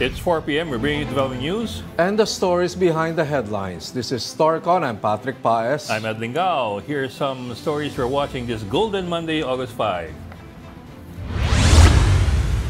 It's 4 p.m. We're bringing you developing news. And the stories behind the headlines. This is StarCon. I'm Patrick Paez. I'm Ed Lingao. Here are some stories we're watching this Golden Monday, August 5.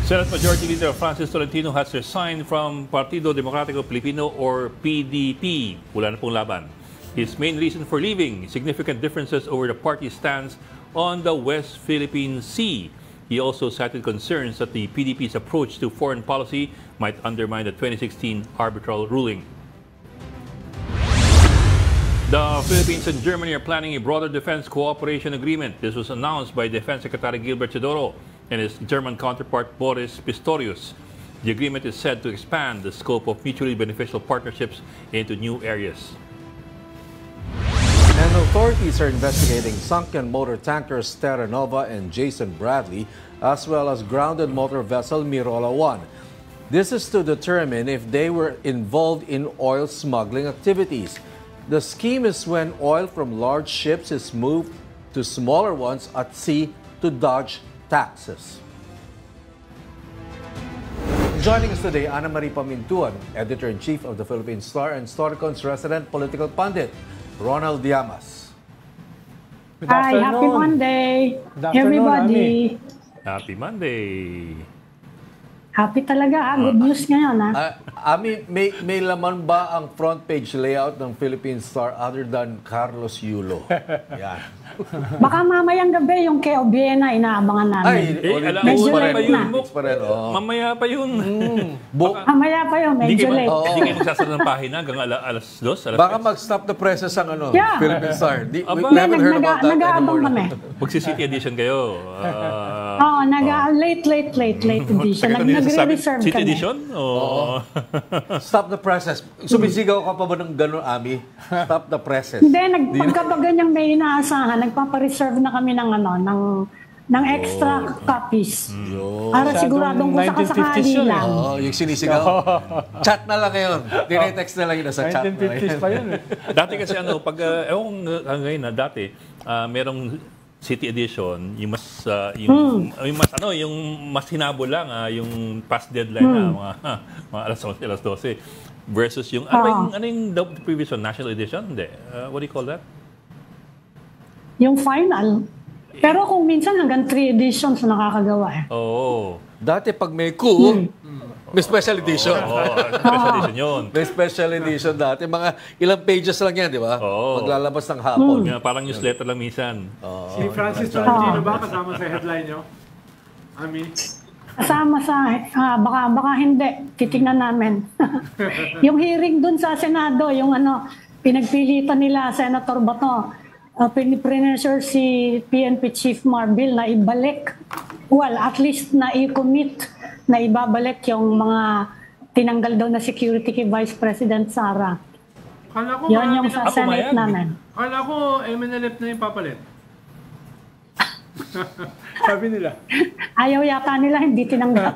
Senate Majority Leader Francis Tolentino has resigned from Partido Demokratiko Pilipino or PDP. Wala na pong laban. His main reason for leaving, significant differences over the party's stance on the West Philippine Sea. He also cited concerns that the PDP's approach to foreign policy might undermine the 2016 arbitral ruling. The Philippines and Germany are planning a broader defense cooperation agreement. This was announced by Defense Secretary Gilbert Teodoro and his German counterpart Boris Pistorius. The agreement is said to expand the scope of mutually beneficial partnerships into new areas. And authorities are investigating sunken motor tankers Terra Nova and Jason Bradley, as well as grounded motor vessel Mirola 1. This is to determine if they were involved in oil smuggling activities. The scheme is when oil from large ships is moved to smaller ones at sea to dodge taxes. Joining us today, Ana Marie Pamintuan, Editor-in-Chief of the Philippine Star and StarCon's resident political pundit, Ronald Llamas. Hi, happy Monday, everybody. Happy Monday. Happy talaga, good news ngayon. Ami, may laman ba ang front page layout ng Philippine Star other than Carlos Yulo? Yan. Baka mamayang gabi yung kay Obiena inaabangan namin. Medyo late na. Mamaya pa yun. Mamaya pa yun, medyo late. Hindi kayo magsasara ng pahina hanggang alas 2? Baka mag-stop the presses ang Philippine Star. We haven't heard about that nag-aabang kami. Magsi-city edition kayo. Oo, late edition. Nagre-reserve City kami. edition? Stop the presses. Sumisigaw ka pa ba ng gano'n, Ami? Stop the presses. Hindi, pagka ganyang may inaasahan, nagpapareserve na kami ng ng extra copies. Para siguradong kung sakasakali lang. Yung sinisigaw. Chat na lang ngayon. Dinetext na lang yun sa chat. 1950s pa yun. Dati kasi pag, ngayon dati, merong City Edition, yung mas yung mas hinabol lang, yung past deadline na mga alas 11, alas 12 versus yung ano yung the previous one, National Edition? Hindi. What do you call that? Yung final. Pero kung minsan hanggang 3 editions na nakakagawa Oo. Dati pag may coup, may special edition. Special edition yun. May special edition dati. Mga ilang pages lang yan, di ba? Maglalabas ng hapon. Parang newsletter lang minsan. Si Francis Tolentino ba kasama sa headline nyo? Kasama sa, baka hindi. Titignan namin. Yung hearing dun sa Senado, yung pinagpilitan nila Senator Bato, piniprenersure si PNP Chief Marbil na ibalik, at least na i-commit na ibabalik yung mga tinanggal daw na security kay Vice President Sara. Yan yung sa Senate namin. Kala ko MNLF na yung papalit. Sabi nila. Ayaw yata nila, hindi tinanggap.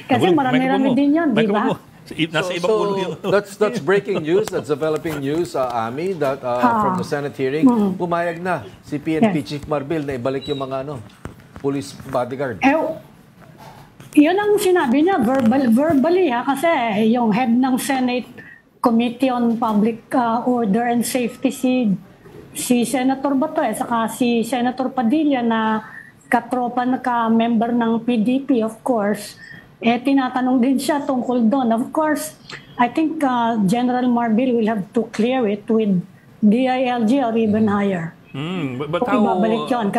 Kasi marami-rami din yun, di ba? That's breaking news. That's developing news, Ami, that from the Senate hearing, pumayag na si PNP Chief Marbil na ibalik yung mga police bodyguard. Yun ang sinabi niya, verbally kasi yung head ng Senate Committee on Public Order and Safety si Senator Bato saka si Senator Padilla na katropa na ka-member ng PDP, of course, tinatanong din siya tungkol doon. Of course, I think General Marbil will have to clear it with DILG or even higher. But how... Ibabalik yun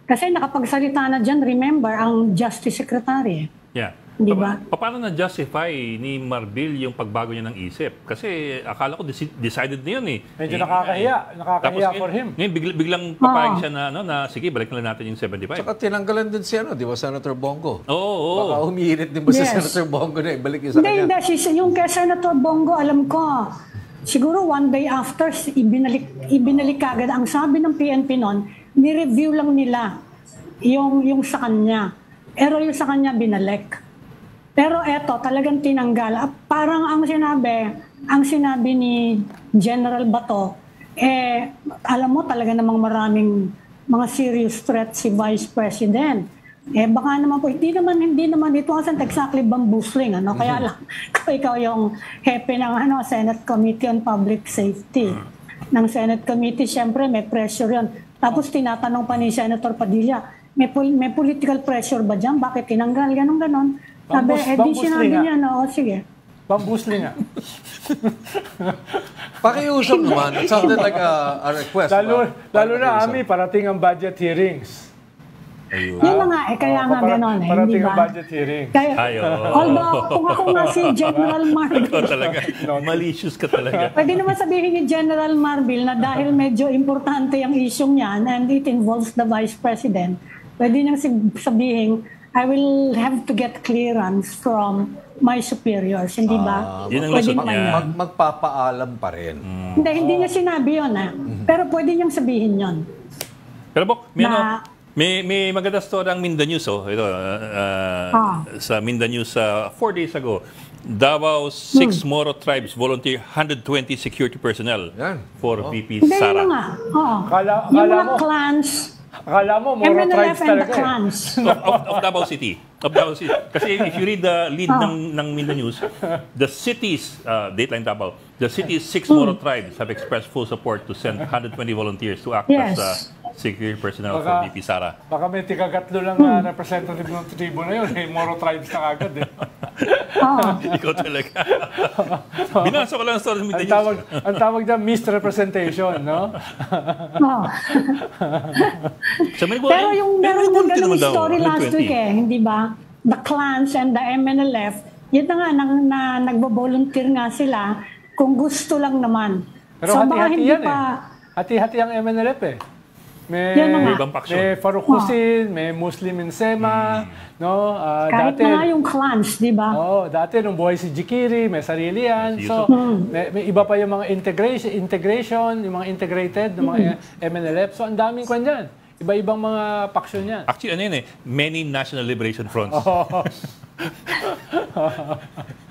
kasi nakapagsalita na dyan, remember, ang Justice Secretary. Yeah. Di ba? Paano na-justify ni Marbil yung pagbago niya ng isip? Kasi akala ko decided na yun Medyo nakakahiya for him. Ngayon, biglang papayag siya na sige, balik na natin yung 75. Saka tinanggalan din siya, di ba, Senator Bongo? Oo. Baka umiinit din ba si Senator Bongo na ibalik yung sa kanya? Hindi. Yung kay Senator Bongo, alam ko, siguro one day after, ibinalik agad. Ang sabi ng PNP noon, ni-review lang nila yung sa kanya. Pero yung sa kanya binalik. Pero eto, talagang tinanggal. Parang ang sinabi ni General Bato, alam mo talaga namang maraming mga serious threat si Vice President. Baka naman po, hindi naman ito wasn't exactly bamboozling, ano? Kaya lang, kung ikaw yung hepe ng Senate Committee on Public Safety. Ng Senate Committee, syempre may pressure yun. Tapos tinatanong pa ni Senator Padilla, may political pressure ba dyan? Bakit tinanggal? Ganon. Sabi, di sinabi niya, sige. Bamboozling nga. Pakiusap naman. It sounded like a request. Lalo na, Ami, parating ang budget hearings. Yun na nga, kaya nga gano'n eh, hindi parating ba? ang budget hearings. Although, kung ako nga si General Marbil, Ikaw talaga. Malicious ka talaga. pwede naman sabihin ni General Marbil na dahil medyo importante ang isyong yan and it involves the Vice President, pwede niyang sabihin, I will have to get clearance from my superiors, hindi ba? Yun ang Pwede lasot naman niya. yan. Magpapaalam pa rin. Hindi niya sinabi yun pero pwede niyang sabihin yun. Pero Bok, Na- may maganda story ang Mindanews. Ito, sa Mindanews 4 days ago. Davao 6 Moro tribes volunteer 120 security personnel Yan. for VP Hindi, Sara. yung mga, yung Akala mga mo, clans, akala mo, Moro MNLF tribes and the talaga. clans. of Davao City. Kasi if you read the lead ng Mindanews, the city's Dateline Davao, the city's 6 Moro tribes have expressed full support to send 120 volunteers to act Yes. as security personnel for Baka- VP Sara. Baka may tigagatlo lang na representative ng tribo na yun. Moro tribes na agad eh. Ikaw talaga. Binasa ko lang ang story ng Ang Mindanews. tawag dyan, misrepresentation, no? Pero yung meron ng ganung daw, story last 120. week hindi ba? The clans and the MNLF, yun na nga, nagbo-volunteer nga sila kung gusto lang naman. Pero So, baka hati-hati hindi yan pa, Hati-hati ang MNLF eh. Yan na nga. Ibang faction. May Farouk Hussein, may Muslim Insema, no? kahit Dati, na nga yung clans, di ba? dati nung buhay si Jikiri, may sarili yan. Si So, Yusuf. may iba pa yung mga integration, yung mga integrated, ng mga MNLF. So, ang daming kwan dyan. Iba-ibang mga faction yan. Actually, ano yun many National Liberation Fronts.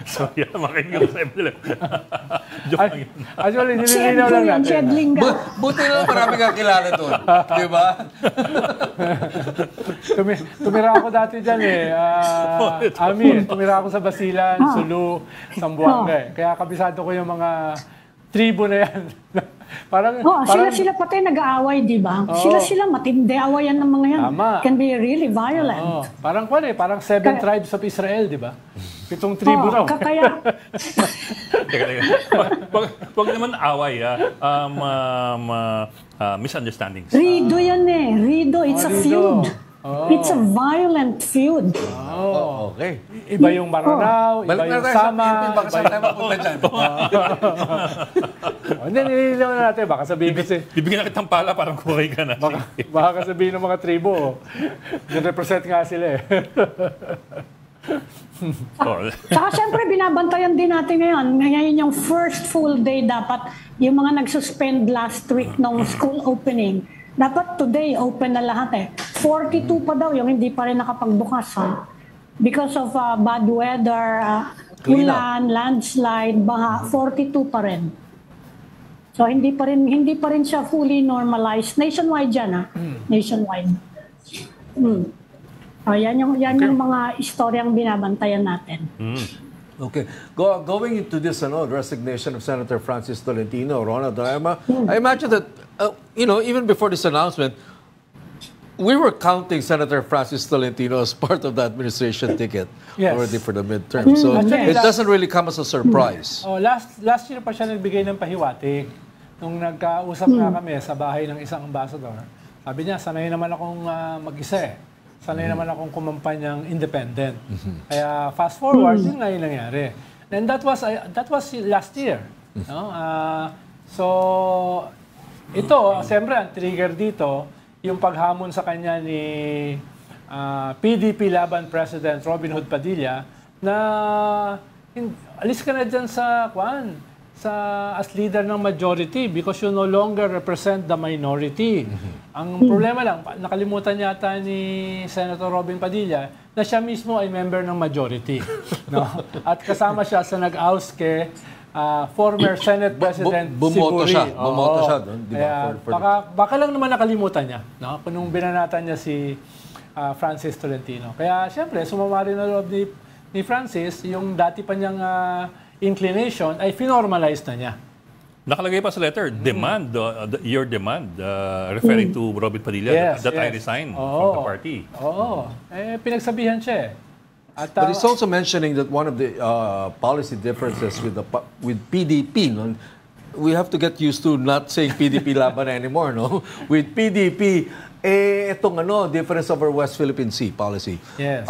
So, yeah, makikinig sa MLF. Joke lang yun. Actually, Si nililinaw Edgar lang yung natin. Chedling ka. Buti na lang marami kang kilala doon. Di ba? Tumira ako dati dyan Ami, tumira ako sa Basilan, Sulu, Zamboanga eh. Kaya kabisado ko yung mga tribo na yan. parang Sila pati nag-aaway, di ba? Sila matindi awayan ng mga yan. Tama. Can be really violent. parang parang 7 tribes of Israel, di ba? 7 tribo raw. Kaya, Teka. Wag naman away, misunderstandings. Rido yan Rido, it's a Rido. feud. It's a violent feud. Oh, okay. Iba yung Maranao, iba Balik na yung tayo sa Sama. Philippines. Baka saan tayo mapunta dyan? Hindi, nililinaw na natin. Baka sabihin kasi, Bibigyan na kitang pala, parang kuray ka na. baka sabihin ng mga tribo, represent nga sila eh. Saka syempre, binabantayan din natin ngayon. Ngayon yung first full day dapat, yung mga nagsuspend last week ng school opening, dapat today open na lahat 42 pa daw yung hindi pa rin nakapagbukas. Because of bad weather, ulan, landslide, baha, 42 pa rin. So hindi pa rin siya fully normalized. Nationwide yan Nationwide. Yan yung mga istoryang binabantayan natin. Okay. Going into this resignation of Senator Francis Tolentino, Ronald Diama, I imagine that, even before this announcement, we were counting Senator Francis Tolentino as part of the administration ticket Yes. already for the midterm. So Actually, it doesn't really come as a surprise. Last year pa siya nagbigay ng pahiwatig. Nung nagkausap nga kami sa bahay ng isang ambassador, sabi niya, sanay naman akong mag-isa Sanay naman akong kumampanyang independent. Kaya fast forward, yun nga yung nangyari. And that was last year. No? So, ito, siyempre, ang trigger dito, yung paghamon sa kanya ni PDP Laban President Robin Hood Padilla na alis ka na dyan sa as leader ng majority because you no longer represent the minority. Ang problema lang, nakalimutan yata ni Senator Robin Padilla na siya mismo ay member ng majority. No? At kasama siya sa nag-oust kay former Senate President Bumoto Siburi. siya. Bumoto siya doon. Di ba? Kaya baka lang naman nakalimutan niya. No? Kung nung binanatan niya si Francis Tolentino. Kaya siyempre, sumama rin na loob ni Francis, yung dati pa niyang inclination ay finormalize na niya. Nakalagay pa sa letter, demand, your demand, referring to Robin Padilla, Yes, that I yes. resign from Oo. the party. Oo. Pinagsabihan siya At, But it's also mentioning that one of the policy differences with PDP, no? We have to get used to not saying PDP laban anymore, no? With PDP, itong difference over West Philippine Sea policy. Yes.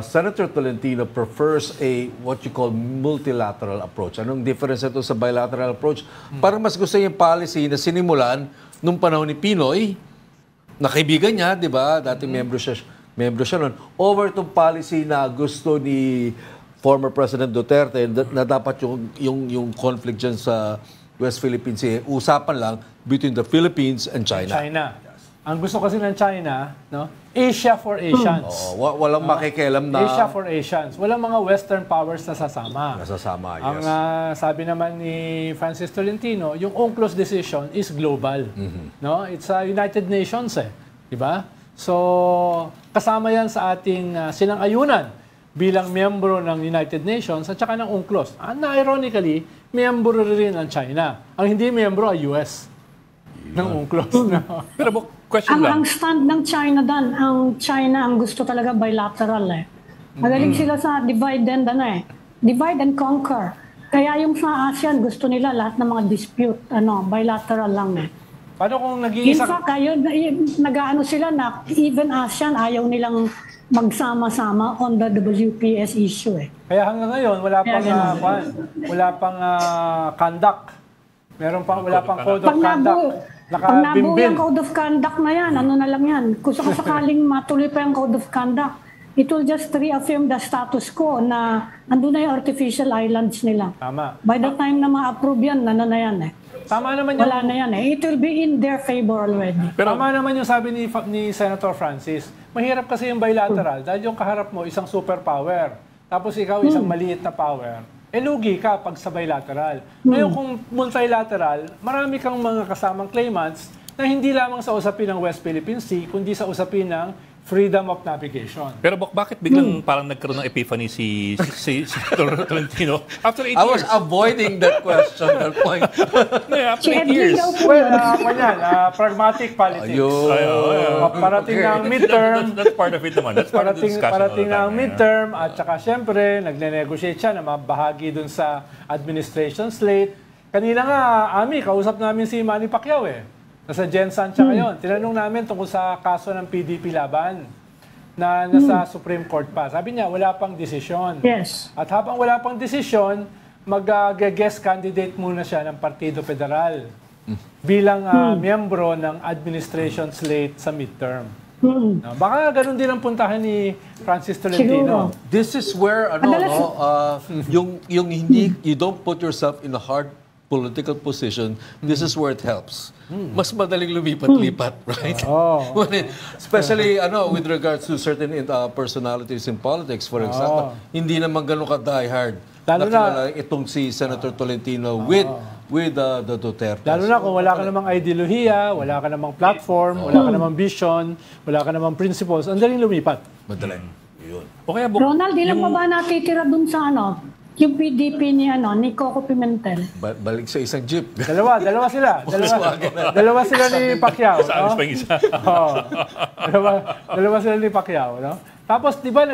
Senator Tolentino prefers what you call multilateral approach. Anong difference ito sa bilateral approach? Parang mas gusto niya yung policy na sinimulan nung panahon ni Pinoy, na kaibigan niya, di ba? Dati membro siya noon. Over itong policy na gusto ni former President Duterte na dapat yung conflict dyan sa West Philippine Sea, usapan lang between the Philippines and China. Ang gusto kasi ng China, no? Asia for Asians. Walang makikialam na... Asia for Asians. Walang mga Western powers na sasama. Nasasama, yes. Ang sabi naman ni Francis Tolentino, yung UNCLOS decision is global. No? It's United Nations Diba? So, kasama yan sa ating sinang-ayunan bilang miyembro ng United Nations at saka ng UNCLOS. Ironically, miyembro rin ng China. Ang hindi miyembro ay US ng UNCLOS. No? Pero question lang. Ang stand ng China ang China ang gusto talaga bilateral Magaling sila sa divide and conquer. Kaya yung sa ASEAN gusto nila lahat ng mga dispute bilateral lang Paano kung In nag-iisa... fact, nag-aano sila na even ASEAN ayaw nilang magsama-sama on the WPS issue Kaya hanggang ngayon wala pang conduct. Wala pang code of conduct. Pag nabuo yung code of conduct na yan, ano na lang yan, kung sakaling matuloy pa yung code of conduct, it will just reaffirm the status quo na andun na yung artificial islands nila. Tama. By the time na ma-approve yan, ano na yan Tama naman yung... Wala na yan It will be in their favor already. Pero tama naman yung sabi ni Senator Francis. Mahirap kasi yung bilateral dahil yung kaharap mo isang superpower. Tapos ikaw isang maliit na power. Lugi ka pag sa bilateral. Ngayon kung multilateral, marami kang mga kasamang claimants na hindi lamang sa usapin ng West Philippine Sea, kundi sa usapin ng freedom of navigation. Pero bakit biglang parang nagkaroon ng epiphany si Tolentino after 8 years? I was avoiding that question, that point. After 8 years. Pragmatic politics. Parating ng midterm. That's part of it naman. That's part of the discussion. Parating ng midterm at saka syempre, nagne-negotiate siya na mabahagi dun sa administration slate. Kanina nga, kausap namin si Manny Pacquiao Nasa Gensan siya ngayon. Tinanong namin tungkol sa kaso ng PDP laban na nasa Supreme Court pa. Sabi niya, wala pang desisyon. Yes. At habang wala pang desisyon, mag-guest candidate muna siya ng Partido Federal bilang miyembro ng administration slate sa midterm. Baka ganun din ang puntahan ni Francis Tolentino. Siguro. This is where yung hindi you don't put yourself in a hard political position, this is where it helps. Mas madaling lumipat-lipat, right? Especially with regards to certain personalities in politics, for example. Hindi naman ganun ka-diehard. Lalo na itong si Senator Tolentino with the Duterte. Lalo na kung wala ka namang ideolohiya, wala ka namang platform, wala ka namang vision, wala ka namang principles, ang daling lumipat. Madaling. Yun. Okay, Ronald, ilan pa ba natitira dun sa yung PDP ni Coco Pimentel? Balik sa isang jeep. Dalawa sila. Dalawa sila ni Pacquiao. Saan pa yung isa? Dalawa sila ni Pacquiao. No? Tapos, di ba,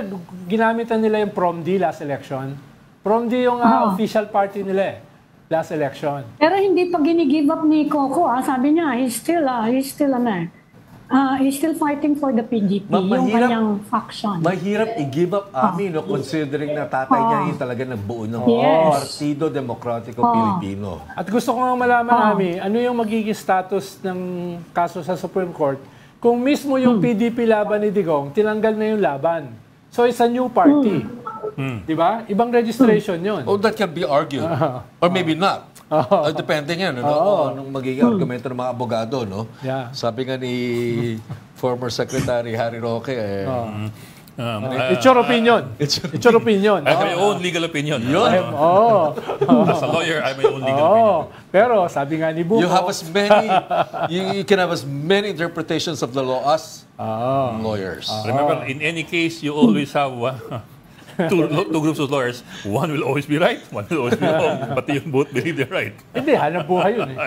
ginamitan nila yung PROMD last election? PROMD yung official party nila last election. Pero hindi pa gini-give up ni Coco. Sabi niya, he's still fighting for the PDP, yung kanyang faction. Mahirap i-give up considering na tatay niya yung talaga nagbuo ng Partido Demokratiko Pilipino. At gusto ko nga malaman ano yung magiging status ng kaso sa Supreme Court kung mismo yung PDP laban ni Digong, tinanggal na yung laban. So it's a new party. Di ba? Ibang registration yun. That can be argued. Or maybe not. Depende yan. Anong magiging argumento ng mga abogado, no? Yeah. Sabi nga ni former Secretary Harry Roque, It's your opinion. It's your opinion. I have my own legal opinion. As a lawyer, I have my own legal opinion. Pero sabi nga ni Buko, You have as many, you can have as many interpretations of the law as lawyers. Remember, in any case, you always have two groups of lawyers. One will always be right, one will always be wrong. But you both believe they're right. Hindi, hanap buhay yun eh.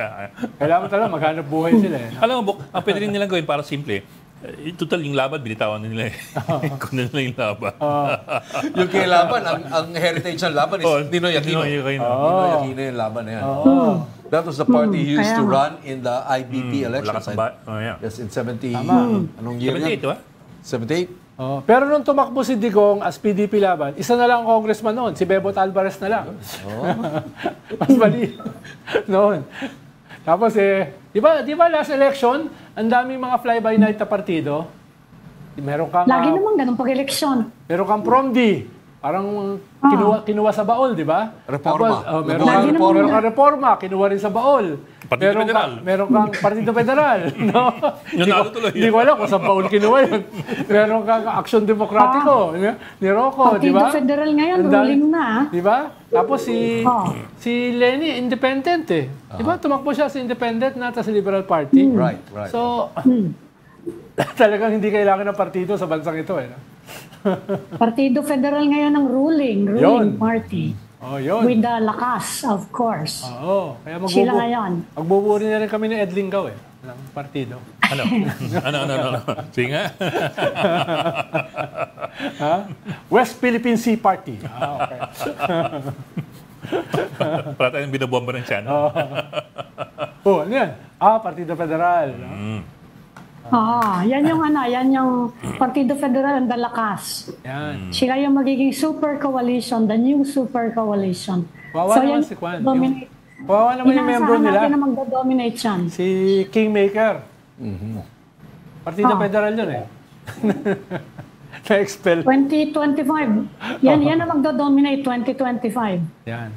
Kailangan talaga maghanap buhay sila eh. Alam mo, Bok, ang pwede rin nilang gawin para simple, total yung laban, binitawan nila eh. Kung nila yung laban. Yung kay laban, ang heritage ng laban is Ninoy Aquino. Ninoy Ninoy Aquino yung laban na yan. That was the party he used to run in the IBP elections. Yes, in 70. Anong year 78, ba? 78? Pero nung tumakbo si Digong as PDP laban, isa na lang ang congressman noon, si Bebot Alvarez na lang. Mas mali noon. Tapos di ba last election, ang daming mga fly-by-night na partido. Meron kang Lagi naman ganun pag-eleksyon. Meron kang PROMD, parang kinuha sa baul, di ba? Reforma. Tapos, meron kang reforma, kinuha rin sa baul. Partido Federal. Meron kang Partido Federal, no? Hindi ko alam kung saan baul kinuha yun. Meron kang Action Demokratiko, ni Rocco, di ba? Partido Federal ngayon, ruling na. Di ba? Tapos si Lenny, independent eh. Di ba? Tumakbo siya sa independent na sa Liberal Party. Right. So, talagang hindi kailangan ng partido sa bansang ito eh. Partido Federal ngayon ang ruling party. Yun. With the lakas, of course. Kaya Sila ngayon. magbuburi na rin kami ni Ed Lingaw eh, ng partido. Ano? Sige nga. West Philippine Sea Party. Okay. Para tayong binabomba ng channel. Ano yan? Partido Federal. Yan yung Partido Federal ang dalakas. Yan. Sila yung magiging super coalition, the new super coalition. Wawa naman si Kwan. Wawa naman yung membro nila. Inaasahan natin na magdodominate yan. Si Kingmaker. Partido Federal yun eh. Na-expel. 2025. Yan ang magdodominate 2025. Yan.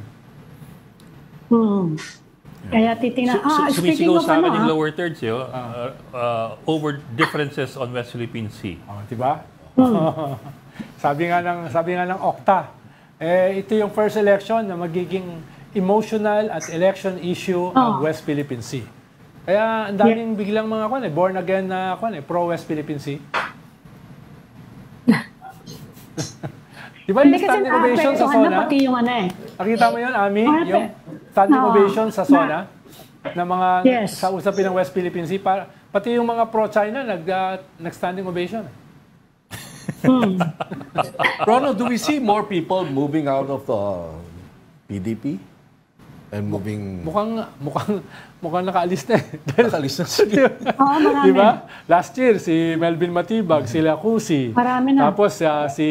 Kaya titingnan. Speaking Sumisigaw of sa akin yung lower thirds over differences on West Philippine Sea. Diba? Sabi nga ng Okta, ito yung first election na magiging emotional at election issue ang West Philippine Sea. Kaya ang daming biglang mga born again na pro West Philippine Sea. Diba yung standing ovation sa SONA? Nakita mo yun, Ami? Yung standing ovation sa SONA na mga sa usapin ng West Philippine Sea. Pati yung mga pro-China nag-standing ovation. Ronald, do we see more people moving out of PDP? And moving... Mukhang nakaalis na eh. Nakaalis na sila. marami. Diba? Last year, si Melvin Matibag, sila Cusi. Marami na. Tapos si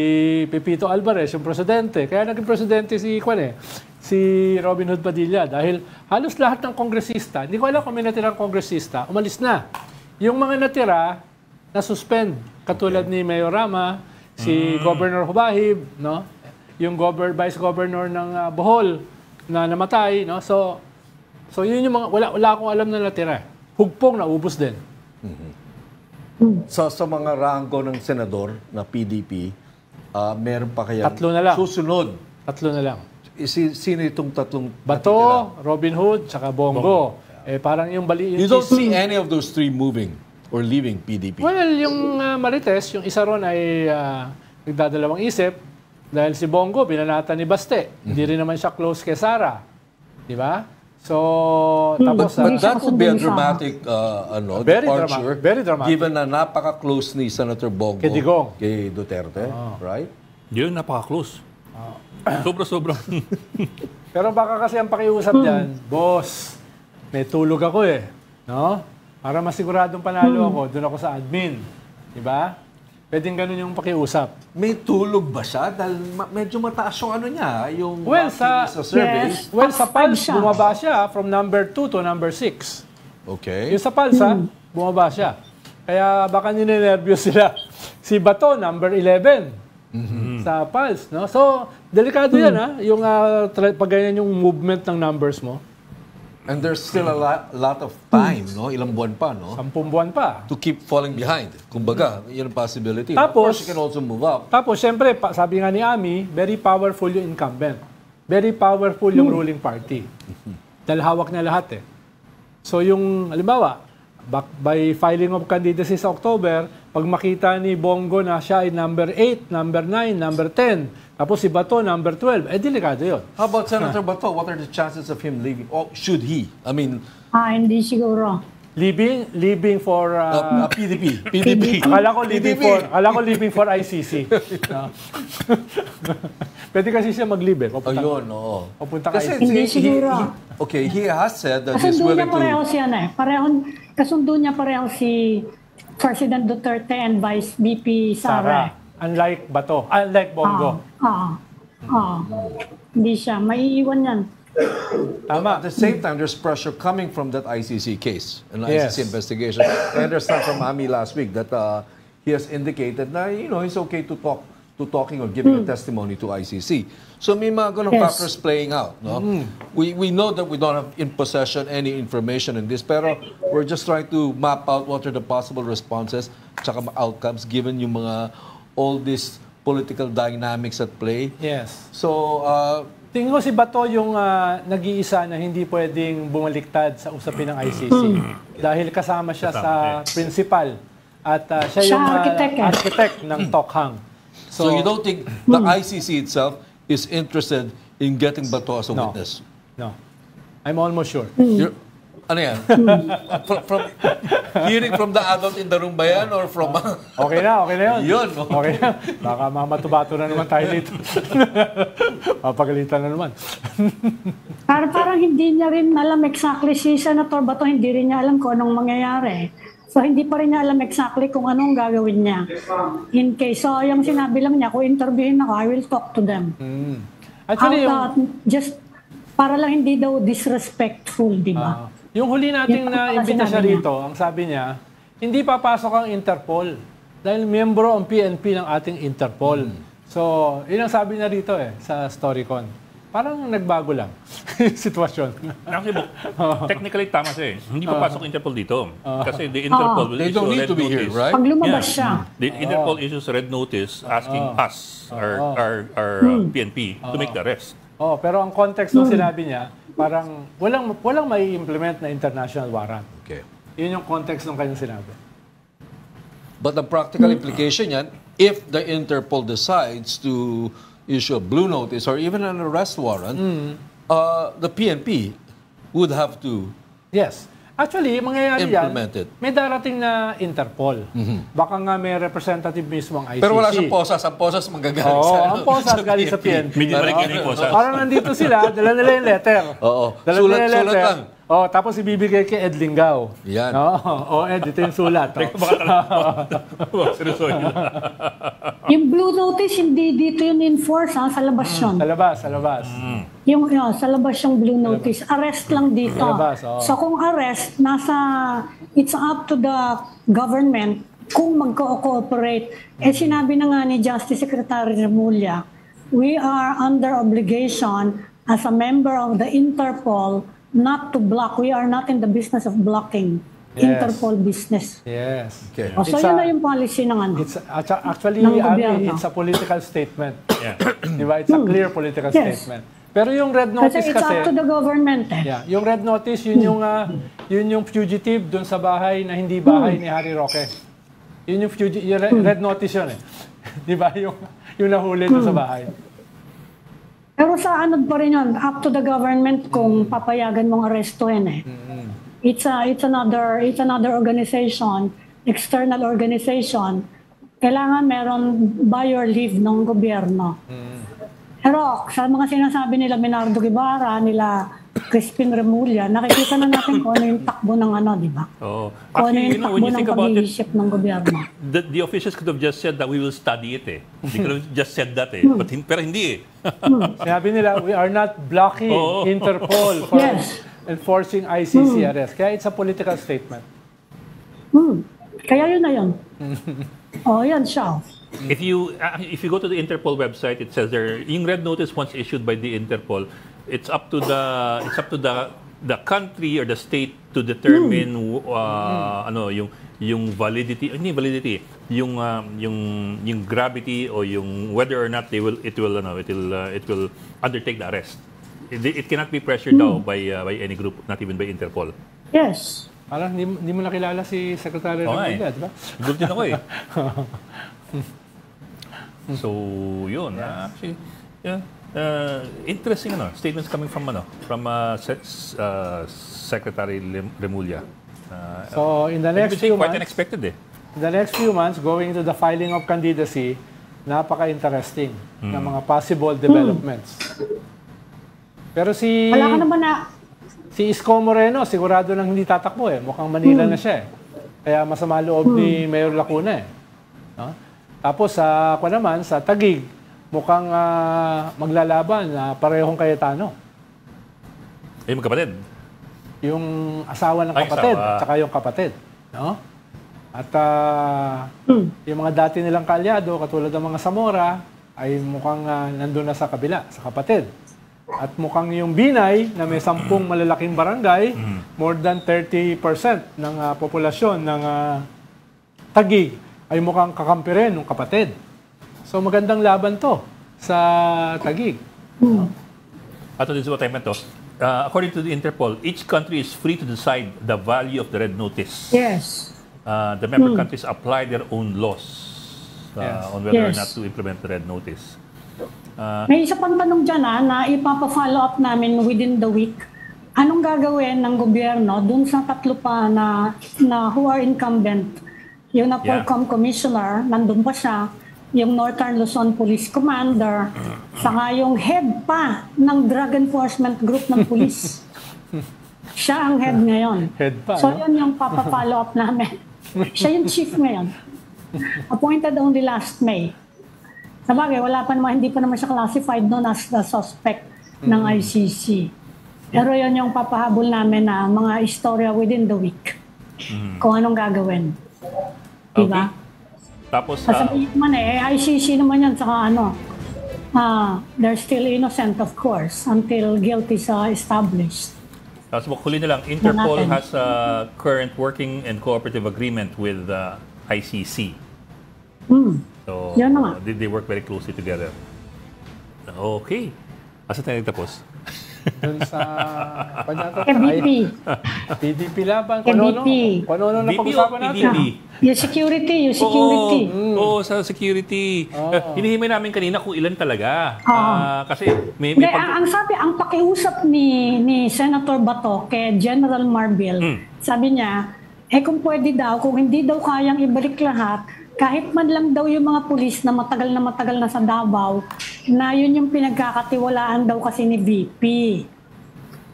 Pepito Alvarez, yung presidente. Kaya naging presidente si Robin Hood Padilla. Dahil halos lahat ng kongresista, hindi ko alam kung may natirang kongresista, umalis na. Yung mga natira, na-suspend. Katulad ni Mayor Rama, si Governor Hubahib, no? Yung Vice Governor ng Bohol, na namatay, no? So yun yung mga wala akong alam na natira. Hugpong naubos din. So sa mga ranggo ng senador na PDP, meron pa kaya Tatlo na lang. susunod? Tatlo na lang. Sino itong tatlong Bato, natitira? Robin Hood, tsaka Bongo. Parang yung bali... You don't see any of those three moving or leaving PDP? Well, yung Marites, yung isa ron ay nagdadalawang isip dahil si Bongo, binanata ni Baste. Hindi rin naman siya close kay Sara. Di ba? So, tapos... But that would be a dramatic departure. Very dramatic. Given na napaka-close ni Senator Bongo Kay Digong. kay Duterte, right? Yun, napaka-close. Sobra-sobra. Pero baka kasi ang pakiusap dyan, boss, may tulog ako eh. No? Para masiguradong panalo ako, doon ako sa admin. Di ba? Pwedeng ganun yung pakiusap. May tulog ba siya? Dahil medyo mataas yung ano niya, yung sa survey. Yes. Well, sa PALS, bumaba siya from number 2 to number 6. Okay. Yung sa PALS, bumaba siya. Kaya baka ninenervyos sila. Si Bato, number 11 sa PALS. No? So, delikado yan, ha? Yung pag ganyan yung movement ng numbers mo. And there's still a lot of time, no? Ilang buwan pa, no? 10 buwan pa. To keep falling behind. Kumbaga, yun ang possibility. Tapos, of course, you can also move up. Tapos, syempre, sabi nga ni Ami, very powerful yung incumbent. Very powerful yung ruling party. Dahil hawak na lahat eh. So yung, halimbawa, by filing of candidacy sa October, pag makita ni Bongo na siya ay number 8, number 9, number 10, tapos si Bato number 12, delikado yun. How about Senator Bato? What are the chances of him leaving? Or should he? I mean, Hindi siguro. Leaving for PDP. Akala ko leaving for ICC. Pwede kasi siya mag-leave eh. Ayun, oo. Papunta ka ICC. Hindi siguro. Okay, he has said that he's Kasundo willing niya pareho to... siya kasundo niya pareho si President Duterte and Vice VP Sara. Unlike Bato. Unlike Bongo. Hindi siya. Maiiwan yan. Tama. At the same time, there's pressure coming from that ICC case, an Yes. ICC investigation. I understand from Ami last week that he has indicated na, he's okay to talking or giving a testimony to ICC. So may mga ganong Yes. factors playing out. No? We know that we don't have in possession any information in this, pero we're just trying to map out what are the possible responses tsaka outcomes given yung mga all these political dynamics at play. Yes. So, Tingin ko si Bato yung nag-iisa na hindi pwedeng bumaliktad sa usapin ng ICC. Dahil kasama siya sa principal. At siya yung architect ng Tokhang. so you don't think the ICC itself is interested in getting Bato as a No. witness? No. I'm almost sure. Ano yan? from hearing from the adult in the room ba yan? Or from... Okay na yun. Yun, no? Okay na. Baka mamatubato na naman tayo dito. Papagalitan na naman. Parang hindi niya rin alam exactly si Senator Bato, hindi rin niya alam kung anong mangyayari. So hindi pa rin niya alam exactly kung anong gagawin niya. In case, so yung sinabi lang niya, kung interviewin ako, I will talk to them. Actually, Just para lang hindi daw disrespectful, di ba? yung huli nating Yung na-imbita siya sinabi niya. rito, ang sabi niya, hindi papasok ang Interpol dahil miyembro ang PNP ng ating Interpol. So, yun ang sabi niya rito sa Storycon. Parang nagbago lang yung sitwasyon. Actually, technically tama siya eh. Hindi papasok Interpol dito. Kasi the Interpol will They issue don't a need red to be here, notice. right? Pag lumabas siya, The Interpol issues a red notice asking us, our PNP, to make the arrest. Pero ang context ng sinabi niya, parang walang mai-implement na international warrant. Okay. Yun yung context ng kanyang sinabi. But the practical implication yan, if the Interpol decides to issue a blue notice or even an arrest warrant, the PNP would have to... Yes. Actually, mangyayari Implement it. yan, may darating na Interpol. Baka nga may representative mismo ang ICC. Pero wala siyang posas. Ang posas manggagaling Oo, sa... ang posas galing sa PNP. Hindi balik yun yung posas. Parang nandito sila, dala nila yung letter. Oo. Dala Sulat- nila yung sulat letter. lang. Tapos ibibigay kay Ed Lingao. Yan. Ed, ito yung sulat. Baka talaga. Seryoso yun. yung blue notice, hindi dito yun enforce, sa labas yun. Sa labas. Sa labas yung blue notice. Arrest lang dito. Sa labas, oo. So kung arrest, it's up to the government kung mag-cooperate. Sinabi na nga ni Justice Secretary Remulla, we are under obligation as a member of the Interpol not to block. We are not in the business of blocking Interpol business. Yes. Okay. So yun na yung policy ng ano. Actually, Ng gobyerno. it's a political statement. Yeah. Diba? It's a clear political Yes. statement. Pero yung red notice Kasi it's up to the government yung red notice, yun yung fugitive dun sa bahay na hindi bahay ni Harry Roque. Yun yung red notice yun Di ba? Yung nahuli dun sa bahay. Pero sa ano pa rin yun, up to the government kung papayagan mong arestuhin It's another organization, external organization. Kailangan meron buyer leave ng gobyerno. Pero sa mga sinasabi nila Menardo Guevara, nila Crispin Remulla, nakikita na natin kung ano yung takbo ng di ba? Oh. Kung ano Actually, yung takbo when you ng think about it, pag-iisip ng gobyerno. the officials could have just said that we will study it They could have just said that pero hindi Sinabi nila, we are not blocking Interpol for enforcing ICC arrest. Kaya it's a political statement. Kaya yun na yun. Yan siya. If you go to the Interpol website, it says there, yung red notice once issued by the Interpol, it's up to the the country or the state to determine yung validity, hindi validity, yung gravity o yung whether or not it will undertake the arrest. It cannot be pressured daw by any group, not even by Interpol. Yes. Parang hindi mo nakilala si Secretary Remulla, di ba? Gulat din ako eh. So, yun. Actually, yeah, interesting statements coming from Secretary Remulla. So, in the next few quite months, unexpected eh. in the next few months, going into the filing of candidacy, napaka-interesting na mga possible developments. Pero Wala ka naman na... si Isko Moreno, sigurado nang hindi tatakbo eh. Mukhang Manila na siya eh. Kaya masama loob ni Mayor Lacuna eh. No? Tapos sa Taguig, mukhang maglalaban na parehong Cayetano. Eh, magkapatid. Yung asawa ng kapatid at saka yung kapatid. No? At yung mga dati nilang kaalyado, katulad ng mga Zamora, ay mukhang nandun na sa kabila, sa kapatid. At mukhang yung Binay, na may 10 malalaking barangay, more than 30% ng populasyon ng Taguig, ay mukhang kakampi rin ng kapatid. So magandang laban to sa Taguig. This is what I meant. According to the Interpol, each country is free to decide the value of the red notice. Yes. The member countries apply their own laws on whether or Yes. not to implement the red notice. May isa pang tanong dyan na ipapa-follow up namin within the week. Anong gagawin ng gobyerno dun sa 3 pa na who are incumbent? Yung na Polcom Commissioner, nandun pa siya, yung Northern Luzon Police Commander, saka yung head pa ng Drug Enforcement Group ng Police. Siya ang head ngayon. Head pa, So no? yun yung papa-follow up namin. Siya yung chief ngayon. Appointed only last May. Sabagay, hindi pa naman siya classified noon as the suspect ng ICC. Pero yun yung papahabol namin na mga istorya within the week. Kung anong gagawin. Diba? Tapos, Sasabihin man ICC naman yan, saka they're still innocent of course until guilt is established. tapos huli na lang, Interpol natin. has a current working and cooperative agreement with ICC. So, Yan na nga. they work very closely together. Okay. Asa tayo nagtapos? Dun sa... MVP. PDP laban. MVP. Kung ano na DP o pag-usapan natin. PDP? Yung security. Oo, sa security. Hinihimay namin kanina kung ilan talaga. Kasi may Hindi, ang sabi, ang pakiusap ni Senator Bato kay General Marbil, sabi niya, kung pwede daw, kung hindi daw kayang ibalik lahat, kahit man lang daw yung mga pulis na matagal na sa Davao, na yun yung pinagkakatiwalaan daw kasi ni VP.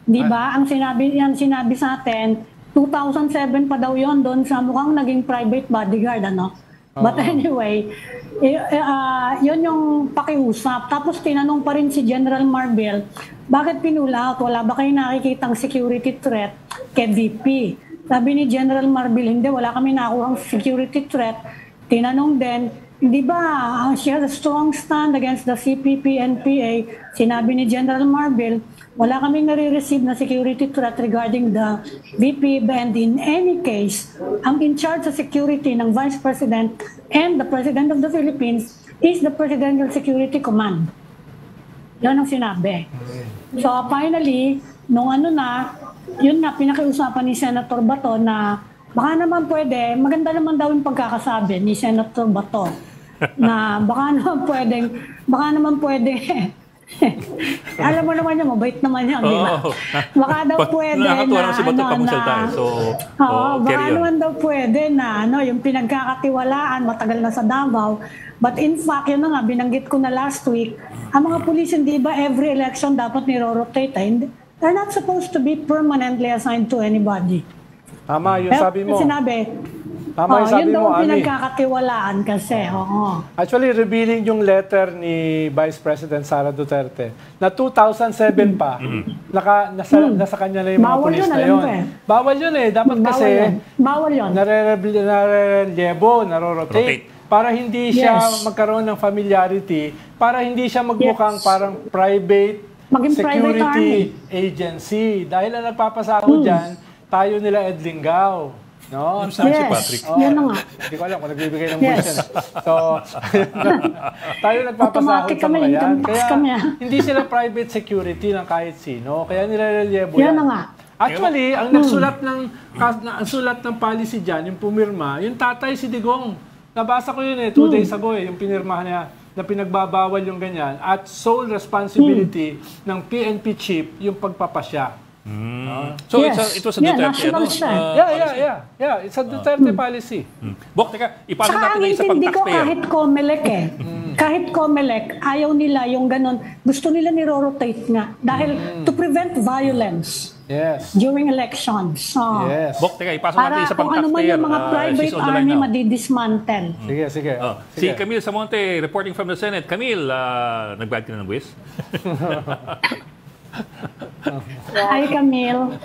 Di ba? Ang sinabi sa atin, 2007 pa daw yon doon sa mukhang naging private bodyguard, ano? But anyway, yun yung pakiusap. Tapos tinanong pa rin si General Marbil, bakit pinulat? Wala ba kayo nakikitang security threat kay VP? Sabi ni General Marbil, hindi, wala kami nakuhang security threat. Tinanong din, di ba, she has a strong stand against the CPP and PA. Sinabi ni General Marbil, wala kaming nare-receive na security threat regarding the VP, and in any case, ang in charge sa security ng Vice President and the President of the Philippines is the Presidential Security Command. Yan ang sinabi. So finally, nung yun nga, pinakiusapan ni Senator Bato na baka naman pwede, maganda naman daw yung pagkakasabi ni Senator Bato na baka naman pwede alam mo naman yan, mabait naman yan, di ba? Baka daw pwede na si Bato pagsalita. So, baka naman daw pwede na yung pinagkakatiwalaan, matagal na sa Davao. But in fact, yun na nga, binanggit ko na last week, ang mga pulis, hindi ba every election dapat niro-rotate? They're not supposed to be permanently assigned to anybody. Tama, yung Pero sabi mo. Tama yung sabi yun daw mo, ang Ami. pinagkakatiwalaan kasi. Actually, revealing yung letter ni Vice President Sara Duterte na 2007 pa, nasa kanya na yung mga Bawal pulis yun, na alam yun. ko eh. Bawal yun eh. Dapat kasi Bawal yun. nare-relyebo, naro-rotate. Para hindi siya magkaroon ng familiarity, para hindi siya magmukhang parang private maging private army. security agency. Dahil ang nagpapasahod dyan, tayo nila Ed Lingao. No? Yung sabi si Yes, Patrick. yan na nga. Hindi ko alam kung nagbibigay ng Yes. buwis yan. So, tayo nagpapasahod Automatic sa kami, mga yan. income tax Kaya kami, hindi sila private security ng kahit sino. Kaya nilarelyebo Yan yan. na nga. Actually, ang nagsulat ang sulat ng policy dyan, yung pumirma, yung tatay si Digong. Nabasa ko yun 2 days ago yung pinirmahan niya na pinagbabawal yung ganyan at sole responsibility ng PNP chief yung pagpapasya. So Yes. it was a Yeah, Duterte, national siya. Yeah. It's a Duterte policy. Bok, teka, ipasok Saka natin ang na isa pang intindi ko taxpayer. kahit COMELEC kahit COMELEC, ayaw nila yung ganun. Gusto nila niro-rotate nga. Dahil to prevent violence Yes. during elections. So, Yes. Bok, teka, ipasok natin para isa pang kung ano man taxpayer. yung mga She's private on the line army now. madidismantle. Sige. Si Camille Samonte, reporting from the Senate. Camille, nagbad ka na ng buwis? Hi, Camille.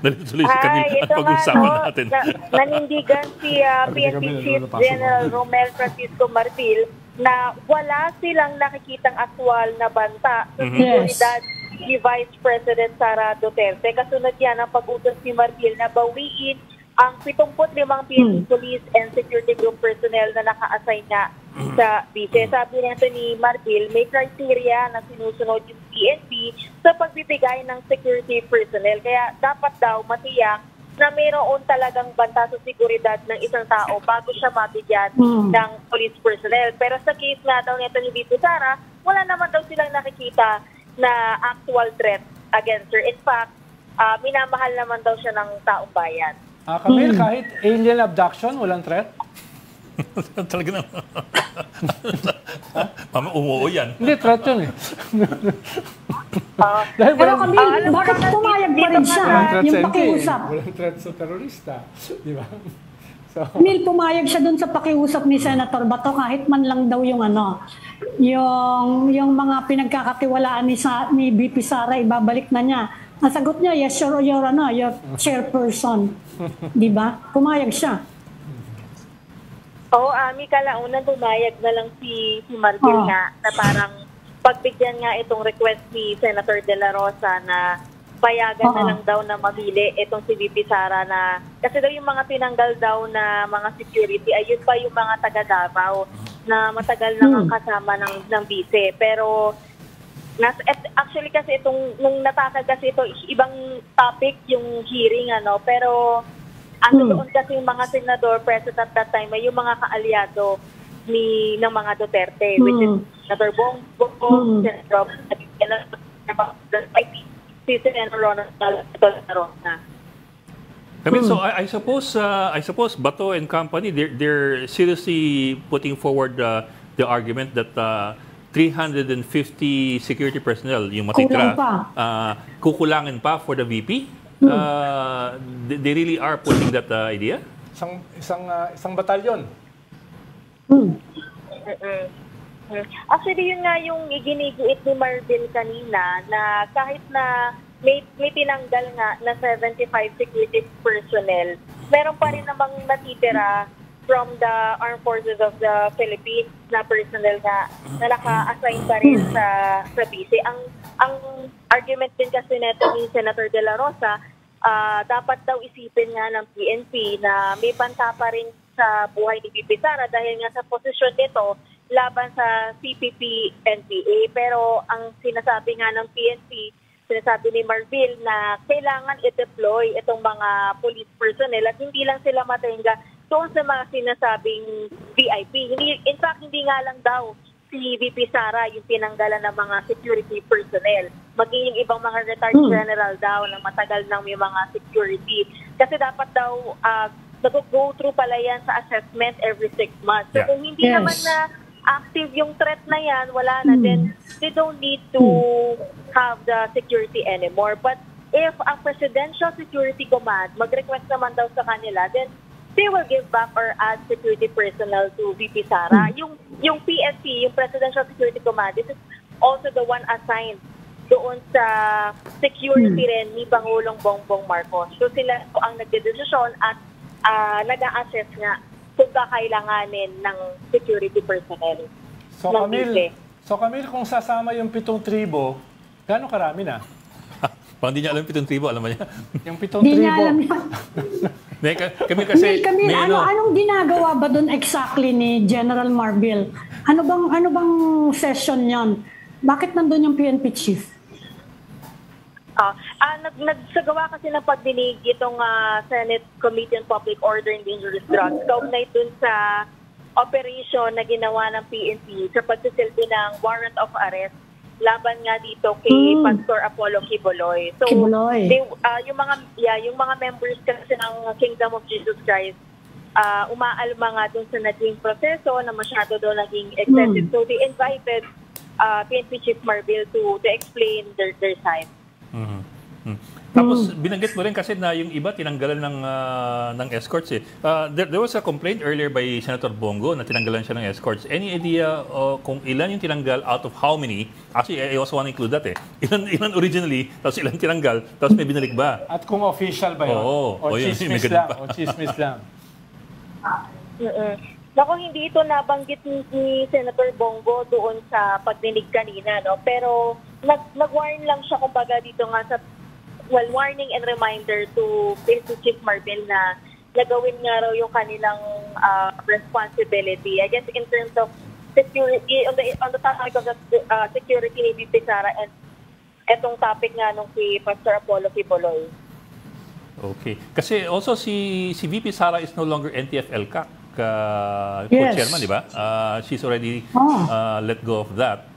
Nalituloy si Camille at pag-usapan natin. Nanindigan si PNP Chief General Romel Francisco Marfil na wala silang nakikitang aktwal na banta sa seguridad ni Vice President Sara Duterte. Kasunod yan ang pag-utos ni Marfil na bawiin ang 75 PNP police and security group personnel na naka-assign na sa vice. Sabi nito ni Marfil, may criteria na sinusunod yung PNP sa pagbibigay ng security personnel. Kaya dapat daw matiyak na mayroon talagang banta sa seguridad ng isang tao bago siya mabigyan ng police personnel. Pero sa case nga daw nito ni VP Sara, wala naman daw silang nakikita na actual threat against her. In fact, minamahal naman daw siya ng taong bayan. Camille, kahit alien abduction, walang threat? Talaga naman. Mama, umuo yan. Hindi, threat yun eh. Pero walang- Camille, bakit pumayag pa rin siya? Walang threat Yung sa pakiusap. Walang threat sa terorista. Di ba? So, Camille, pumayag siya dun sa pakiusap ni Senator Bato kahit man lang daw yung yung mga pinagkakatiwalaan ni VP Sara, ibabalik na niya. Nasagot niya, yes, sure, your chairperson. Di ba? Pumayag siya. Oo, Mika, unang pumayag na lang si Marfil nga na parang pagbigyan nga itong request ni Senator De La Rosa na payagan na lang daw na mamili itong si VP Sara na kasi daw yung mga tinanggal daw na mga security ayun pa yung mga taga Davao na matagal na kasama ng vice. Pero actually kasi itong nung natakal kasi ito ibang topic yung hearing pero doon kasi yung mga senador present at that time ay yung mga kaalyado ng mga Duterte which is Senator Bongbong, Senator Senator Ronald Rosa. Camille, so I suppose Bato and company they're seriously putting forward the argument that 350 security personnel yung matitira kukulangin pa for the VP. They really are putting that idea. isang batalyon. Actually, yun nga yung iginigiit ni Marvin kanina na kahit na may tinanggal nga na 75 security personnel, meron pa rin namang natitira from the Armed Forces of the Philippines na personnel na naka-assign pa rin sa BC. Ang argument din kasi neto ni Senator De La Rosa, dapat daw isipin nga ng PNP na may banta pa rin sa buhay ni VP Sara dahil nga sa posisyon nito laban sa CPP-NPA. Pero ang sinasabi nga ng PNP, sinasabi ni Marvil na kailangan i-deploy itong mga police personnel at hindi lang sila matenga doon sa mga sinasabing VIP. In fact, hindi nga lang daw si VP Sara yung pinanggalan ng mga security personnel. Maging yung ibang mga retired general daw na matagal nang may mga security. Kasi dapat daw nag-go through pala yan sa assessment every 6 months. So kung hindi naman na active yung threat na yan, wala na, then they don't need to have the security anymore. But if a presidential security command mag-request naman daw sa kanila, then they will give back or add security personnel to VP Sara. Yung PSC, yung Presidential Security Command, this is also the one assigned doon sa security rin ni Pangulong Bongbong Marcos. So sila po ang nagdedesisyon at nag-a-assess nga kung kakailanganin ng security personnel. So Camille, kung sasama yung 7 tribo, Gano'ng karami na? Parang di niya alam 7,000, alam mo niya. Yung 7,000. Hindi niya alam yan. Kami kasi, Hindi, may anong ginagawa ba doon exactly ni General Marbil? Ano bang session yon? Bakit nandun yung PNP chief? Nagsagawa kasi ng pagdinig itong Senate Committee on Public Order and Dangerous Drugs kaugnay dun sa operation na ginawa ng PNP sa pagsisilbi ng warrant of arrest laban nga dito kay Pastor Apollo Quiboloy. So, Quiboloy. yung mga members kasi ng Kingdom of Jesus Christ, umaalma nga dun sa naging proseso na masyado daw naging excessive. So, they invited PNP Chief Marbil to explain their side. Tapos binanggit mo rin kasi na yung iba tinanggalan ng escorts eh. There was a complaint earlier by Senator Bongo na tinanggalan siya ng escorts. Any idea kung ilan yung tinanggal out of how many? Actually, I also want to include that eh. Ilan originally, tapos ilan tinanggal, tapos may binalik ba? At kung official ba yun? O chismis lang? O chismis lang? Naku, hindi ito nabanggit ni Senator Bongo doon sa pagdinig kanina, no? Pero nag-warn lang siya kumbaga dito nga sa warning and reminder to PNP Chief Marbil na gawin nga raw yung kanilang responsibility. I guess in terms of security, on the topic of security ni VP Sara and etong topic nga nung si Pastor Apollo Quiboloy. Okay. Kasi also si VP Sara is no longer NTF-ELCAC Yes. co-chairman, di ba? She's already let go of that.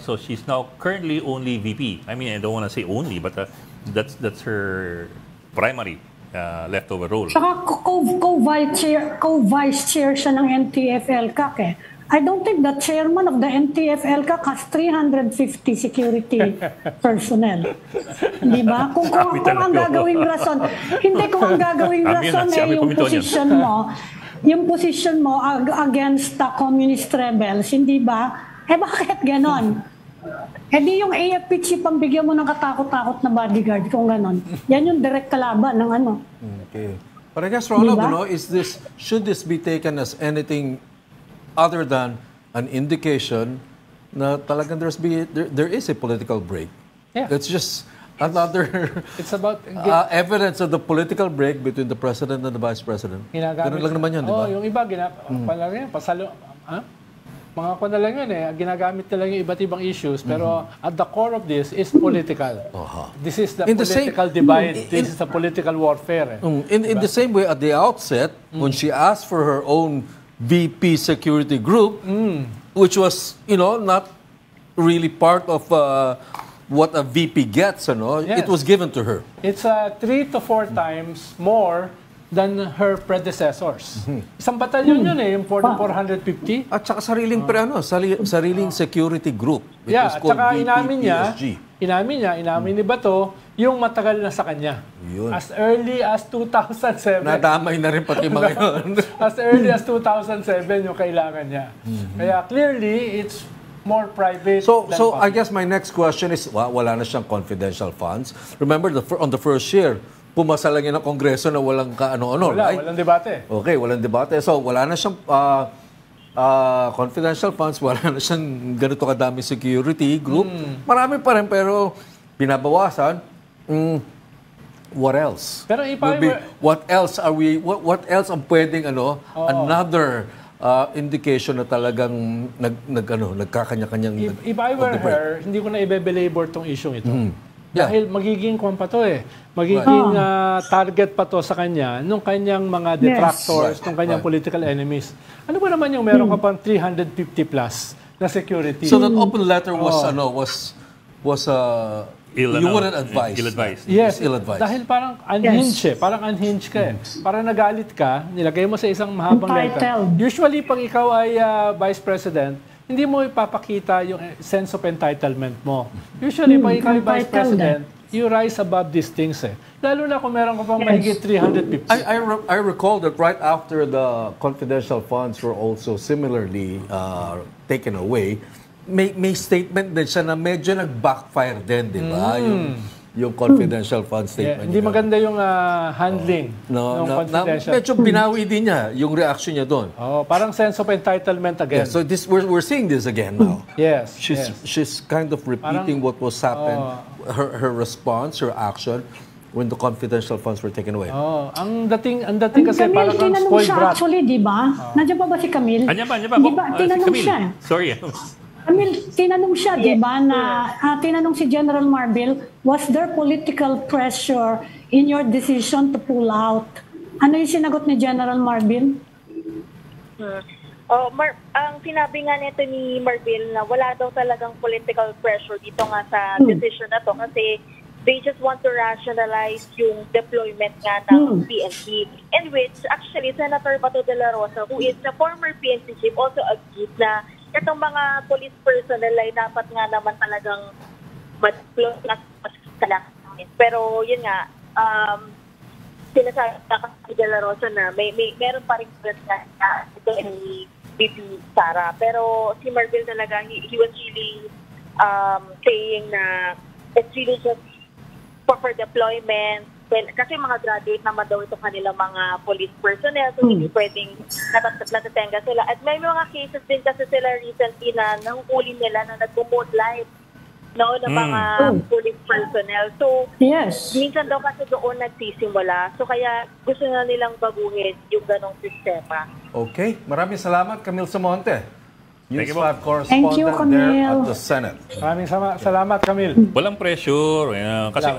So she's now currently only VP. I mean, I don't want to say only, but that's her primary leftover role. Saka co-vice chair siya ng NTF-ELCAC eh. I don't think the chairman of the NTF-ELCAC has 350 security personnel. Di ba? Kung ang gagawing rason, hindi kung ang gagawing rason eh yung position mo against the communist rebels, hindi ba? Bakit ganon? Di yung AFP chief ang bigyan mo ng katakot-takot na bodyguard kung ganon. Yan yung direct kalaban ng ano. Okay. But I guess, Ronald, should this be taken as anything other than an indication na talagang there is a political break? Yeah. It's just another It's about evidence of the political break between the president and the vice president. Ganun lang naman yun, di ba? Yung iba, mga ko na lang yun eh. Ginagamit na lang yung iba't ibang issues. Pero at the core of this is political. This is the political divide. This is the political warfare. In the same way, at the outset, when she asked for her own VP security group, which was, not really part of what a VP gets, Yes. it was given to her. It's 3 to 4 times more than her predecessors. Isang batalyon yun eh, yung 4,450. At saka sariling security group. It was At called saka VP inamin ni Bato, yung matagal na sa kanya. Yun. As early as 2007. Nadamay na rin pati mga yun. As early as 2007 yung kailangan niya. Kaya clearly, it's more private So than I public. guess my next question is, wala na siyang confidential funds. Remember, on the first year, pumasa lang yun ng Kongreso na walang kaano-ano, right? Walang debate. Okay, walang debate. So, wala na siyang confidential funds, wala na siyang ganito kadami security group. Marami pa rin, pero binabawasan. What else? Pero if what else ang pwedeng another indication na talagang nagkakanya-kanyang If I were her, hindi ko na i-belabor tong issue ito. Yeah. Dahil magiging kwan pa to eh. Magiging target pa to sa kanya nung kanyang mga detractors, nung kanyang political enemies. Ano ba naman yung meron ka pang 350 plus na security? So that open letter was you wouldn't advise. Ill-advised. Yes, ill-advised. Dahil parang unhinged Parang unhinged ka eh. Parang nagalit ka, nilagay mo sa isang mahabang letter. Entitled. Usually, pag ikaw ay Vice President, hindi mo ipapakita yung sense of entitlement mo. Usually, pag ikaw ay Vice President, you rise above these things eh. Lalo na kung meron ka pang mahigit 350. I recall that right after the confidential funds were also similarly taken away, may statement din siya na medyo nag-backfire din, di ba? yung confidential fund Yeah, statement hindi niya. maganda yung handling ng confidential. Medyo binawi din niya yung reaction niya doon. Parang sense of entitlement again. Yeah, so we're seeing this again now. Yes. She's kind of repeating what was happened, her response, her action when the confidential funds were taken away. Ang dating kasi Camille, parang kang tinanong spoiled siya brat. actually, di ba? Nandiyan pa ba si Camille? Anya ba? Di ba? Si Tinanong Camille. siya. Sorry. Camille, tinanong siya, di ba, na tinanong si General Marbil, was there political pressure in your decision to pull out? Ano yung sinagot ni General Marbil? Ang sinabi nga nito ni Marbil na wala daw talagang political pressure dito nga sa decision na to kasi they just want to rationalize yung deployment nga ng PNP. In which, actually, Senator Bato de la Rosa, who is the former PNP chief, also agreed na itong mga police personnel ay dapat nga naman talagang mag-close na kailangan. Pero yun nga, sinasabi na kasi de la Rosa na meron pa rin na ito ni BP Sara. Pero si Marbil talaga, he was really saying na it's really just for deployment. Kasi mga graduate naman daw ito kanilang mga police personnel, so hindi pwedeng natatenga sila. At may mga cases din kasi sila recently na nahuhuli nila na nag-moonlight ng mga police personnel. So, minsan daw kasi doon nagsisimula. So, kaya gusto na nilang baguhin yung ganong sistema. Okay. Maraming salamat, Camille Samonte. News 5 Thank you, correspondent there Camille. at the Senate. Maraming salamat, Camille. Walang pressure.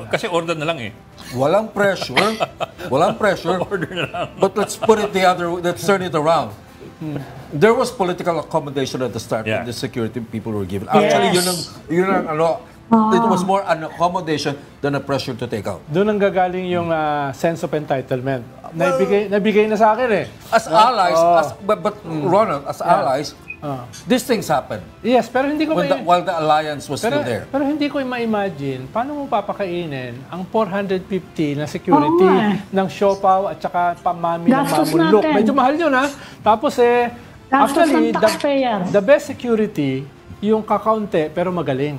Kasi order na lang eh. Walang pressure. Walang pressure. Order na lang. But let's turn it around. There was political accommodation at the start when the security people were given. Actually, yun ang it was more an accommodation than a pressure to take out. Doon ang gagaling yung sense of entitlement. Nabigay na sa akin eh. As allies, but Ronald, as allies, these things happen. Yes, pero hindi ko while the alliance was still there. Pero hindi ko ma-imagine paano mo papakainin ang 450 na security ng Siopaw at saka pamami ng Gastos Mamulok. natin. Medyo mahal yun ha. Tapos actually, ng taxpayer. the best security, yung kakaunti pero magaling.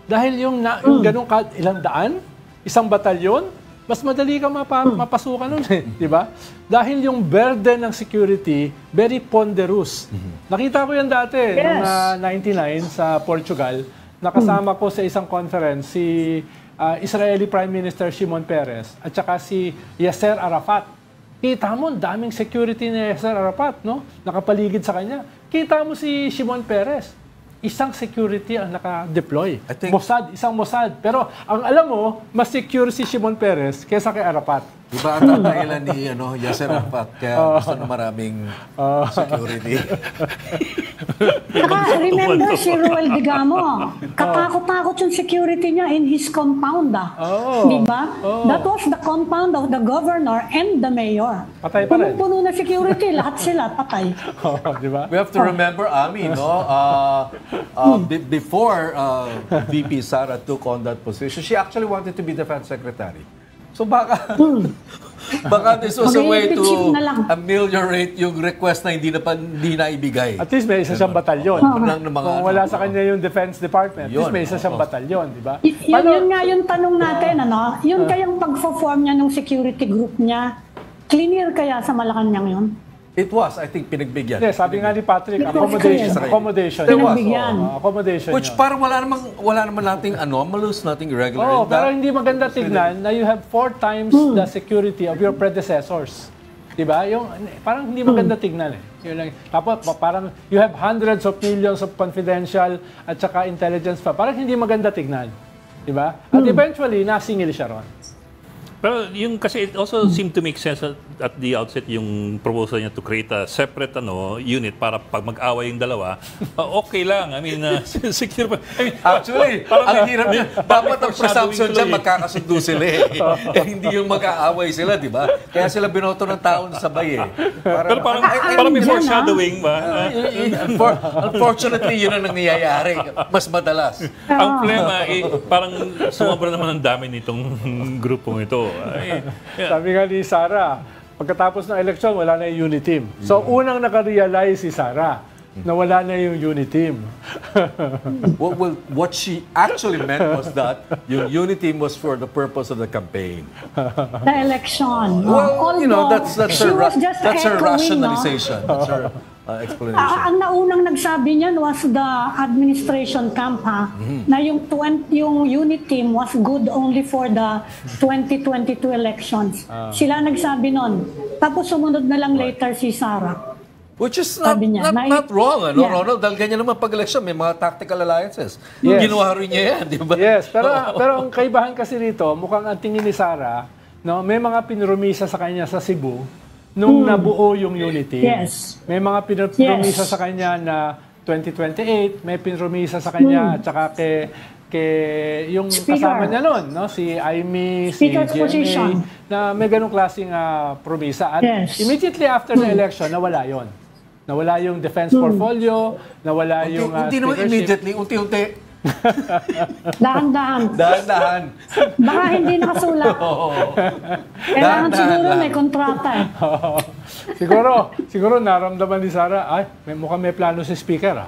Dahil yung ganun ilang daan, isang batalyon, mas madali ka mapasukan nun eh, di ba? Dahil yung burden ng security, very ponderous. Nakita ko yan dati, noong 99 sa Portugal, nakasama ko sa isang conference si Israeli Prime Minister Shimon Peres at saka si Yasser Arafat. Kita mo, daming security ni Yasser Arafat, no? Nakapaligid sa kanya. Kita mo si Shimon Peres. Isang security ang naka-deploy. Mossad, isang Mossad. Pero ang alam mo, mas secure si Shimon Peres kaysa kay Arafat. Diba ang dahilan ni Yasser Arafat kaya gusto na maraming security? Saka, remember si Roel Digamo, katakot-takot yung security niya in his compound. Diba? That was the compound of the governor and the mayor. Patay pa rin. Puno na security, lahat sila patay. Diba? We have to remember, Ami, before VP Sara took on that position, she actually wanted to be defense secretary. So baka this was a way to ameliorate yung request na hindi na ibigay. At least may isa siyang batalyon. Kung wala sa kanya yung Defense Department, at least may isa siyang batalyon, di ba? Yun nga yung tanong natin, ano? Yun kayang pag-form niya ng security group niya, cleaner kaya sa Malacanang yun? It was, I think, pinagbigyan. Yes, sabi nga ni Patrick, accommodation. Accommodation. Which parang wala naman nating anomalous, nating irregular. Pero hindi maganda tignan na you have 4 times the security of your predecessors. Diba? Yung, parang hindi maganda tignan eh. Yun lang. Tapos parang you have hundreds of millions of confidential at saka intelligence pa. Parang hindi maganda tignan. Diba? At eventually, nasingil siya ron. Pero yung kasi it also seemed to make sense at the outset yung proposal niya to create a separate unit para pag mag-away yung dalawa, okay lang. I mean, secure pa. I mean, actually, ang hirap niya. Dapat ang presumption dyan, magkakasundo sila eh. Hindi yung mag-aaway sila, di ba? Kaya sila binoto ng taon sabay eh. Pero parang may foreshadowing ba? Unfortunately, yun ang nangyayari. Mas madalas. Ang problema, parang sumobra naman ang dami nitong grupong ito. Sabi nga ni Sara, pagkatapos ng eleksyon, wala na yung unit team. So, unang nakarealize si Sara nawala na yung uniteam. Well, what she actually meant was that yung unity was for the purpose of the campaign. The election. Well, that's She was just her echoing, rationalization. That's her explanation. Ang naunang nagsabi niyan was the administration camp, na yung unit team was good only for the 2022 elections. Sila nagsabi nun. Tapos sumunod na lang later si Sara. Which is not wrong, Ronald? Dahil ganyan naman pag-election, may mga tactical alliances. Yes. Ginawa rin niya yan, di ba? Yes, pero ang kaibahan kasi rito, mukhang ang tingin ni Sara, no, may mga pinromisa sa kanya sa Cebu nung nabuo yung unity. Yes. May mga pinromisa sa kanya na 2028, may pinromisa sa kanya at saka yung Speaker. kasama niya noon, no? Si Amy, si Speaker's GMA, position. na may ganong klaseng promisa. At Yes. immediately after the election, nawala yon. Nawala yung defense portfolio, nawala yung Hindi naman speakership. immediately, unti-unti. Dahan-dahan. Dahan-dahan. Baka hindi nakasulat. Kailangan siguro may kontrata eh. siguro naramdaman ni Sara, mukhang may plano si speaker.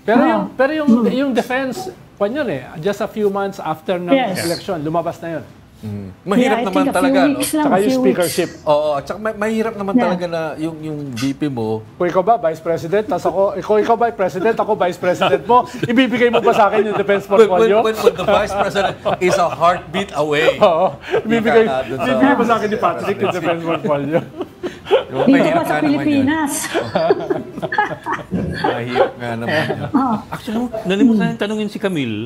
Pero yung defense, yun just a few months after ng election, lumabas na yun. Mahirap naman talaga, no? Saka yung speakership. Oo, at saka mahirap naman talaga na yung VP mo. Kung ikaw ba, Vice President, ikaw ba, President, ako Vice President mo, ibibigay mo ba sa akin yung defense portfolio? When the Vice President is a heartbeat away. Oo, ibibigay mo sa akin ni Patrick yung defense portfolio. Dito pa sa Pilipinas. Mahirap nga naman. Actually, nalimutan tanungin si Camille.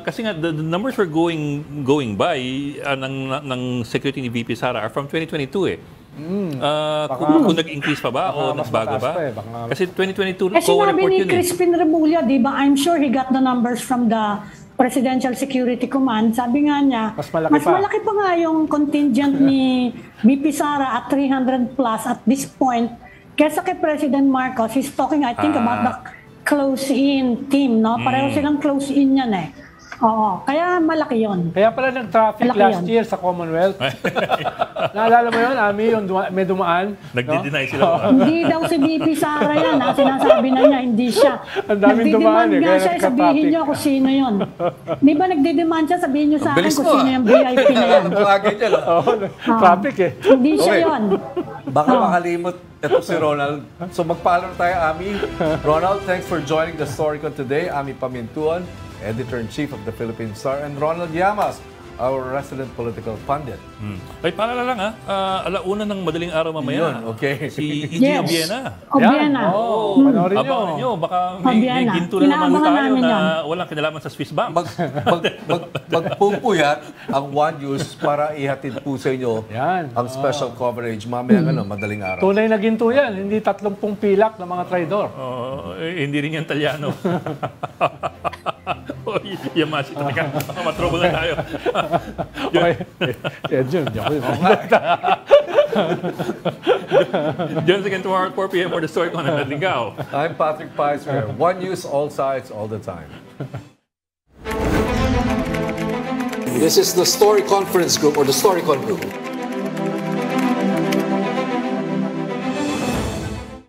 Kasi nga, the numbers were going by ng security ni VP Sara are from 2022 eh. Kung nag-increase pa ba o nagbago ba? Kasi 2022 COA report ni yun Crispin Remulla, di ba? I'm sure he got the numbers from the Presidential Security Command. Sabi nga niya, mas malaki pa nga yung contingent ni VP Sara at 300 plus at this point. Kesa kay President Marcos, he's talking, I think, about the close-in team, no? Pareho silang close-in yan eh. Oo, kaya malaki yon. Kaya pala nag-traffic last year sa Commonwealth. Naalala mo yun, Ami, yung may dumaan? Nagdi-deny sila. Hindi daw si VP Sara yan. Sinasabi na niya, hindi siya. Ang daming dumaan eh. Nga siya, sabihin niyo kung sino yun. Di ba nagdidemand siya, sabihin niyo sa akin kung sino yung VIP na yan. Traffic eh. Hindi siya yun. Baka makalimot ito si Ronald. So magpaalam tayo, Ami. Ronald, thanks for joining the Storycon today. Ami Pamintuan, Editor-in-Chief of the Philippine Star, and Ronald Llamas, our resident political pundit. Ay, paalala lang alauna ng madaling araw mamaya. Yun, okay. Si E.G. Obiena. Obiena. Panoorin Abangan nyo, baka may ginto na naman tayo na walang kinalaman sa Swiss Bank. Magpupuyat ang One News para ihatid po sa inyo ang special coverage mamaya madaling araw. Tunay na ginto yan, hindi 30 pilak ng mga traidor. Hindi rin yan Talyano. Yamasi talaga. Matrobol na tayo. Okay. Yun. Join us again tomorrow at 4 p.m. for the Storycon in Madingao. I'm Patrick Paiser. One News, all sides, all the time. This is the Story Conference Group or the Storycon Group.